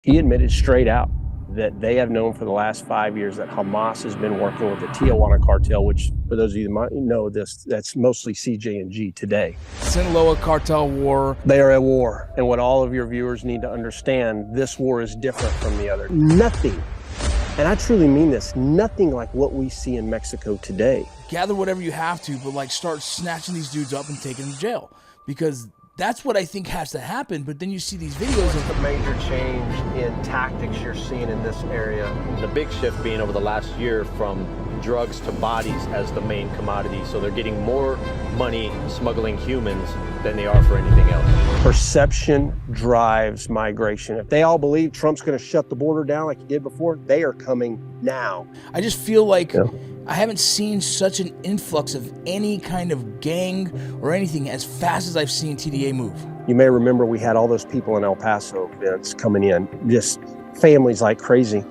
He admitted straight out that they have known for the last 5 years that Hamas has been working with the Tijuana cartel, which, for those of you that might know this, that's mostly CJ&G today. Sinaloa cartel war. They are at war. And what all of your viewers need to understand, this war is different from the other. Nothing, and I truly mean this, nothing like what we see in Mexico today. Gather whatever you have to, but like start snatching these dudes up and taking them to jail. Because that's what I think has to happen. But then you see these videos of the major change in tactics you're seeing in this area. The big shift being over the last year from drugs to bodies as the main commodity. So they're getting more money smuggling humans than they are for anything else. Perception drives migration. If they all believe Trump's going to shut the border down like he did before, they are coming now. I just feel like I haven't seen such an influx of any kind of gang or anything as fast as I've seen TDA move. You may remember we had all those people in El Paso, Vince, coming in, just families like crazy.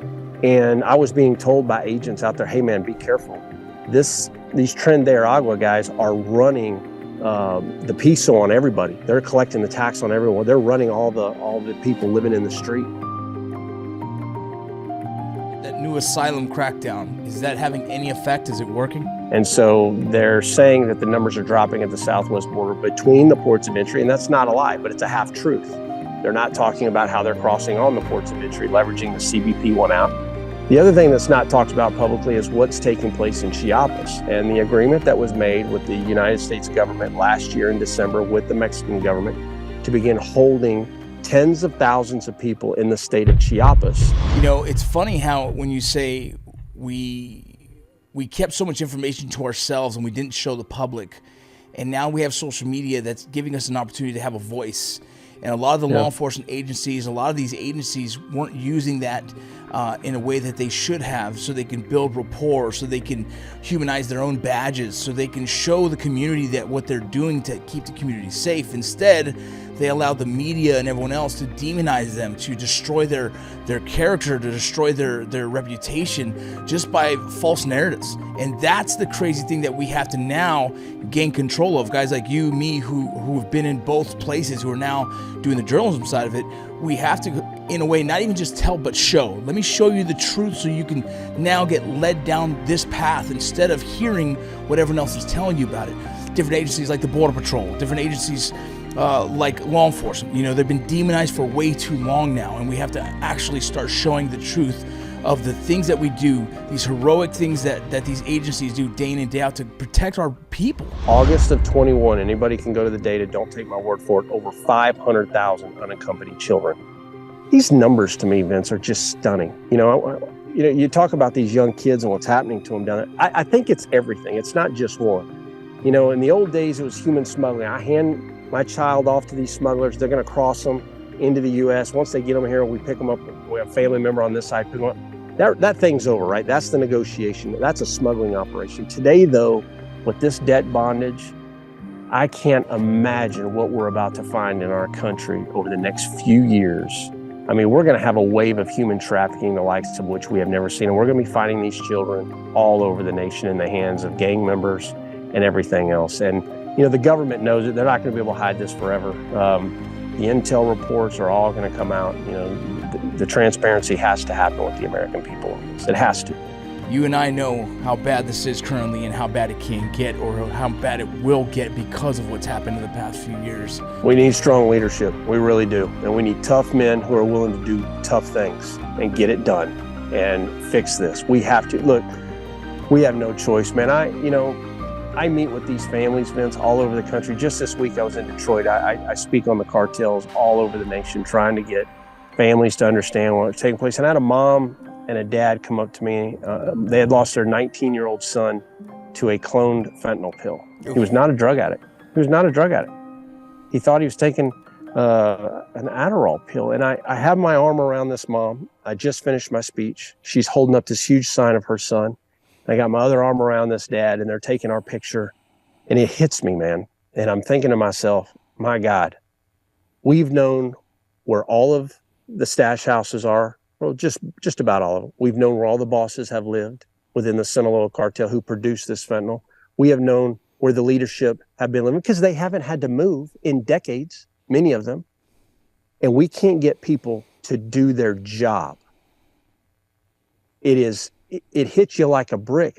And I was being told by agents out there, hey man, be careful. These Tren de Aragua guys are running the piso on everybody. They're collecting the tax on everyone. They're running all the people living in the street. That new asylum crackdown, is that having any effect? Is it working? And so they're saying that the numbers are dropping at the southwest border between the ports of entry, and that's not a lie, but it's a half truth. They're not talking about how they're crossing on the ports of entry, leveraging the CBP one out. The other thing that's not talked about publicly is what's taking place in Chiapas, and the agreement that was made with the United States government last year in December with the Mexican government to begin holding tens of thousands of people in the state of Chiapas. You know, it's funny how when you say we kept so much information to ourselves and we didn't show the public, and now we have social media that's giving us an opportunity to have a voice. And a lot of the law enforcement agencies, a lot of these agencies weren't using that in a way that they should have, so they can build rapport, so they can humanize their own badges, so they can show the community that what they're doing to keep the community safe. Instead, they allow the media and everyone else to demonize them, to destroy their character, to destroy their reputation just by false narratives. And that's the crazy thing that we have to now gain control of. Guys like you, me, who have been in both places, who are now doing the journalism side of it, we have to, in a way, not even just tell, but show. Let me show you the truth so you can now get led down this path instead of hearing what everyone else is telling you about it. Different agencies like the Border Patrol, different agencies like law enforcement, you know, they've been demonized for way too long now, and we have to actually start showing the truth of the things that we do, these heroic things that these agencies do day in and day out to protect our people. August of 21, anybody can go to the data, don't take my word for it, over 500,000 unaccompanied children. These numbers to me, Vince, are just stunning. You know, you talk about these young kids and what's happening to them down there. I think it's everything. It's not just one. You know, in the old days, it was human smuggling. I hand my child off to these smugglers. They're going to cross them into the U.S. Once they get them here, we pick them up. We have a family member on this side, pick them up. That thing's over, right? That's the negotiation. That's a smuggling operation. Today, though, with this debt bondage, I can't imagine what we're about to find in our country over the next few years. I mean, we're going to have a wave of human trafficking, the likes of which we have never seen. And we're going to be finding these children all over the nation in the hands of gang members and everything else. And, you know, the government knows it. They're not going to be able to hide this forever. The intel reports are all going to come out. You know, the transparency has to happen with the American people. It has to. You and I know how bad this is currently and how bad it can get, or how bad it will get because of what's happened in the past few years. We need strong leadership. We really do. And we need tough men who are willing to do tough things and get it done and fix this. We have to. Look, we have no choice, man. I meet with these families, Vince, all over the country. Just this week I was in Detroit. I speak on the cartels all over the nation, trying to get families to understand what's taking place. And I had a mom and a dad come up to me. They had lost their 19-year-old son to a cloned fentanyl pill. He was not a drug addict. He thought he was taking an Adderall pill. And I have my arm around this mom. I just finished my speech. She's holding up this huge sign of her son. I got my other arm around this dad, and they're taking our picture. And it hits me, man. And I'm thinking to myself, my God, we've known where all of the stash houses are. Well, just about all of them. We've known where all the bosses have lived within the Sinaloa cartel who produced this fentanyl. We have known where the leadership have been living because they haven't had to move in decades, many of them. And we can't get people to do their job, it hits you like a brick.